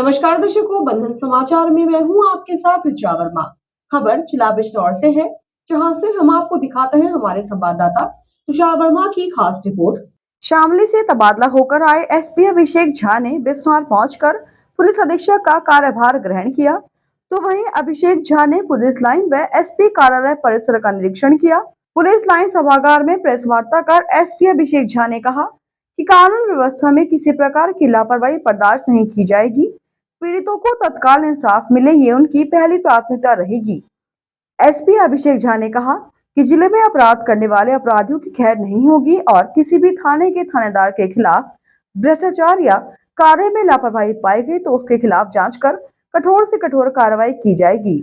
नमस्कार दर्शकों, बंधन समाचार में मैं हूं आपके साथ ऋचा वर्मा। खबर जिला बिजनौर से है, जहां से हम आपको दिखाते हैं हमारे संवाददाता तुषार वर्मा की खास रिपोर्ट। शामली से तबादला होकर आए एसपी अभिषेक झा ने बिजनौर पहुंचकर पुलिस अधीक्षक का कार्यभार ग्रहण किया। तो वहीं अभिषेक झा ने पुलिस लाइन व एसपी कार्यालय परिसर का निरीक्षण किया। पुलिस लाइन सभागार में प्रेस वार्ता कर एसपी अभिषेक झा ने कहा कि कानून व्यवस्था में किसी प्रकार की लापरवाही बर्दाश्त नहीं की जाएगी। पीड़ितों को तत्काल इंसाफ मिले, ये उनकी पहली प्राथमिकता रहेगी। एसपी अभिषेक झा ने कहा कि जिले में अपराध करने वाले अपराधियों की खैर नहीं होगी और किसी भी थाने के थानेदार के खिलाफ भ्रष्टाचार या कार्य में लापरवाही पाई गई तो उसके खिलाफ जांच कर कठोर से कठोर कार्रवाई की जाएगी।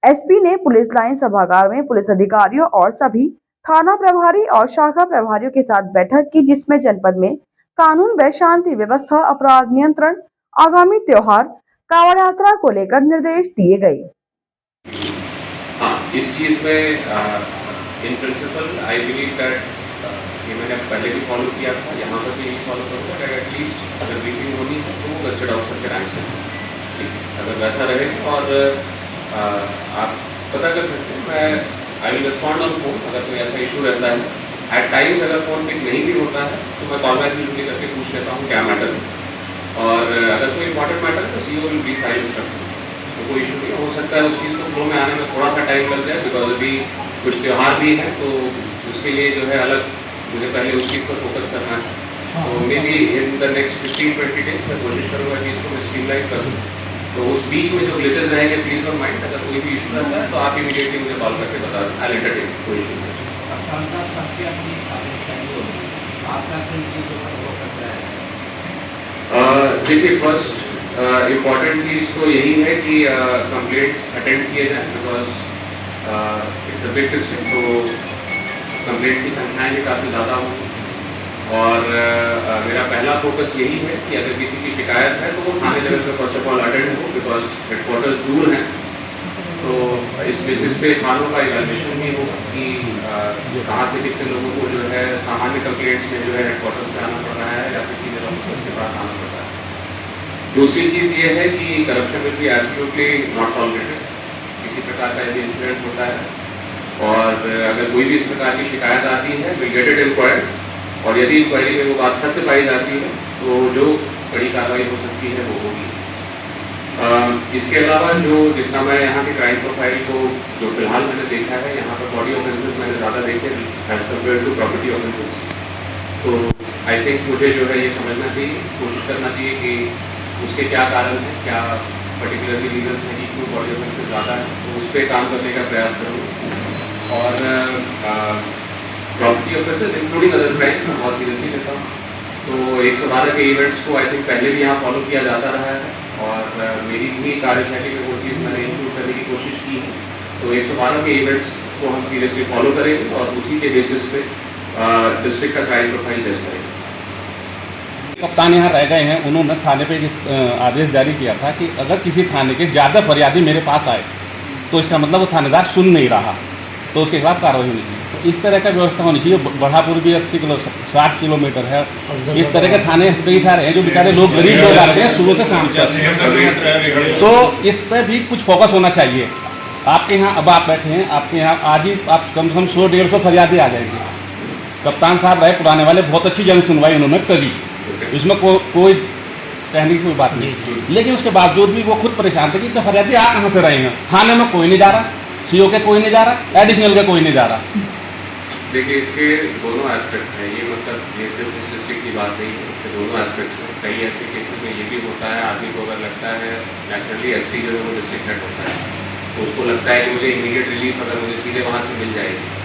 एसपी ने पुलिस लाइन सभागार में पुलिस अधिकारियों और सभी थाना प्रभारी और शाखा प्रभारियों के साथ बैठक की, जिसमें जनपद में कानून व शांति व्यवस्था, अपराध नियंत्रण, आगामी त्योहार, कांवड़ यात्रा को लेकर निर्देश दिए गए। हाँ, इस चीज में in principle I believe that ये मैंने पहले भी फॉलो किया था, यहाँ पर भी फॉलो करूँगा कि एटलीस्ट अगर ब्रीफिंग होनी है तो वो गस्टेड ऑफिसर के रैंक से, अगर वैसा रहे। और आप पता कर सकते हैं, मैं I will respond on phone अगर कोई ऐसा इशू रहता है। एट टाइम्स अगर फोन पिक नहीं भी होता है तो मैं कॉल बैक ड्यूटी करके पूछ लेता हूँ क्या मैटर है, और अगर कोई इंपॉर्टेंट मैटर है तो CO will be file instruct, तो कोई इशू नहीं हो सकता है। उस चीज़ को फ्लो में आने में थोड़ा सा टाइम लग जाए, बिकॉज अभी कुछ त्यौहार भी हैं, तो उसके लिए जो है अलग मुझे पहले उस चीज़ पर फोकस करना है। तो may be in the next 15-20 days मैं कोशिश करूँगा कि इसको मैं स्ट्रीमलाइन करूँ। तो उस बीच में जो ग्लिचेस रहेंगे प्लीज डोंट माइंड, अगर कोई भी इशू रहता है तो आप इमीडिएटली मुझे कॉल करके बता दें, आई विल एंटरटेन, कोई इशू नहीं। देखिए, फर्स्ट इम्पॉर्टेंट चीज़ तो यही है कि कंप्लेंट्स अटेंड किए जाएँ, because it's a big district, तो कंप्लेंट की संख्याएँ भी काफ़ी ज़्यादा होंगी। और मेरा पहला फोकस यही है कि अगर किसी की शिकायत है तो वो थाने लेवल पर फर्स्ट ऑफ ऑल अटेंड हो, बिकॉज हेडक्वार्टर्स दूर हैं। तो इस बेसिस पे थानों का इवैल्यूएशन भी होगा कि कहाँ से कितने लोगों को जो है सामान्य कंप्लेंट्स में जो है हेडक्वार्टर्स पे आना पड़ रहा है या फिर सीनियर ऑफिसर्स के पास आना पड़ रहा है। दूसरी चीज़ ये है कि corruption will be absolutely not tolerated. किसी प्रकार का यदि इंसिडेंट होता है और अगर कोई भी इस प्रकार की शिकायत आती है, विल गेट इट इंक्वायर्ड, और यदि इंक्वायरी में वो बात सत्य पाई जाती है तो जो कड़ी कार्रवाई हो सकती है वो होगी। इसके अलावा जो जितना मैं यहाँ के क्राइम प्रोफाइल को जो फिलहाल मैंने देखा है, यहाँ पर बॉडी ऑफेंसेस मैंने ज़्यादा देखे as compare to property offences. तो आई थिंक मुझे जो है ये समझना चाहिए, कोशिश करना चाहिए कि उसके क्या कारण है, क्या पर्टिकुलरली रीजन है कि क्यों बॉडी ऑफेंसेस ज़्यादा है, तो उस पर काम करने का प्रयास करूँगा। और property offences including other crime मैं बहुत सीरियसली लेता हूँ। तो 112 के इवेंट्स को आई थिंक पहले भी यहाँ फॉलो किया जाता रहा है, और मेरी भी कार्यशैली में वो चीज़ मैंने इंक्लूड करने की कोशिश की है। तो 112 के इवेंट्स को हम सीरियसली फॉलो करेंगे और उसी के बेसिस पे डिस्ट्रिक्ट का क्राइम प्रोफाइल जज करेंगे। कप्तान यहाँ रह गए हैं, उन्होंने थाने पे आदेश जारी किया था कि अगर किसी थाने के ज़्यादा फरियादी मेरे पास आए तो इसका मतलब वो थानेदार सुन नहीं रहा, तो उसके खिलाफ कार्रवाई होनी चाहिए। तो इस तरह का व्यवस्था होनी चाहिए। बढ़ापुर भी 60 किलोमीटर है। इस तरह के थाने कई सारे हैं जो बेचारे लोग, गरीब लोग आते हैं सुबह से शाम तक, तो इस पर भी कुछ फोकस होना चाहिए। आपके यहाँ अब आप बैठे हैं, आपके यहाँ आज ही आप कम से कम 100-150 फरियादी आ जाएंगे। कप्तान साहब रहे पुराने वाले, बहुत अच्छी जन सुनवाई उन्होंने करी, इसमें कोई कहने की कोई बात नहीं। लेकिन उसके बावजूद भी वो खुद परेशान थे कि इतने फरियादी आ कहाँ से रहे हैं। थाने में कोई नहीं जा रहा, सीओ के कोई नहीं जा रहा, एडिशनल के कोई नहीं जा रहा। देखिए, इसके दोनों एस्पेक्ट्स हैं, ये मतलब ये सिर्फ इस डिस्ट्रिक्ट की बात नहीं है, इसके दोनों एस्पेक्ट्स हैं। कई ऐसे केसेस में ये भी होता है, आदमी को अगर लगता है, नेचुरली एसपी जो है वो डिस्ट्रिक्ट हेड होता है, तो उसको लगता है कि मुझे इमीडिएट रिलीफ अगर मुझे सीधे वहाँ से मिल जाएगी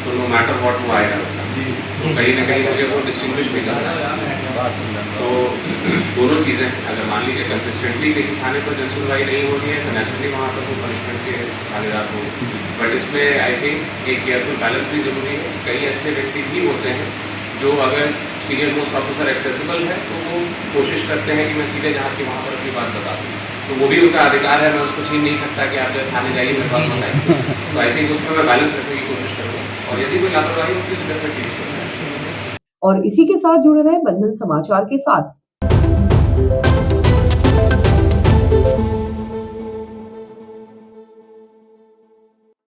तो नो मैटर व्हाट वो आएगा, तो कहीं ना कहीं मुझे वो डिस्टिंग्विश भी करना है। तो दोनों चीज़ें, अगर मान लीजिए कंसिस्टेंटली किसी थाने पर जन सुनवाई नहीं होती है तो नेचुरली वहाँ पर वो पनिशमेंट के भागीदार होंगे। बट इसमें आई थिंक एक केयरफुल बैलेंस भी जरूरी है। कई ऐसे व्यक्ति भी होते हैं जो अगर सीनियर मोस्ट ऑफिसर एक्सेसिबल है तो वो कोशिश करते हैं कि मैं सीधे जहाँ की वहाँ पर अपनी बात बता दूँ, तो वो भी उनका अधिकार है, मैं उसको छीन नहीं सकता कि आप जब थाने जाइए मेरे पास बताइए। तो आई थिंक उसमें मैं बैलेंस रखने की कोशिश करूँगा, और यदि कोई लापरवाही होती है तो डेफिनेटली। और इसी के साथ जुड़े रहे बंधन समाचार के साथ।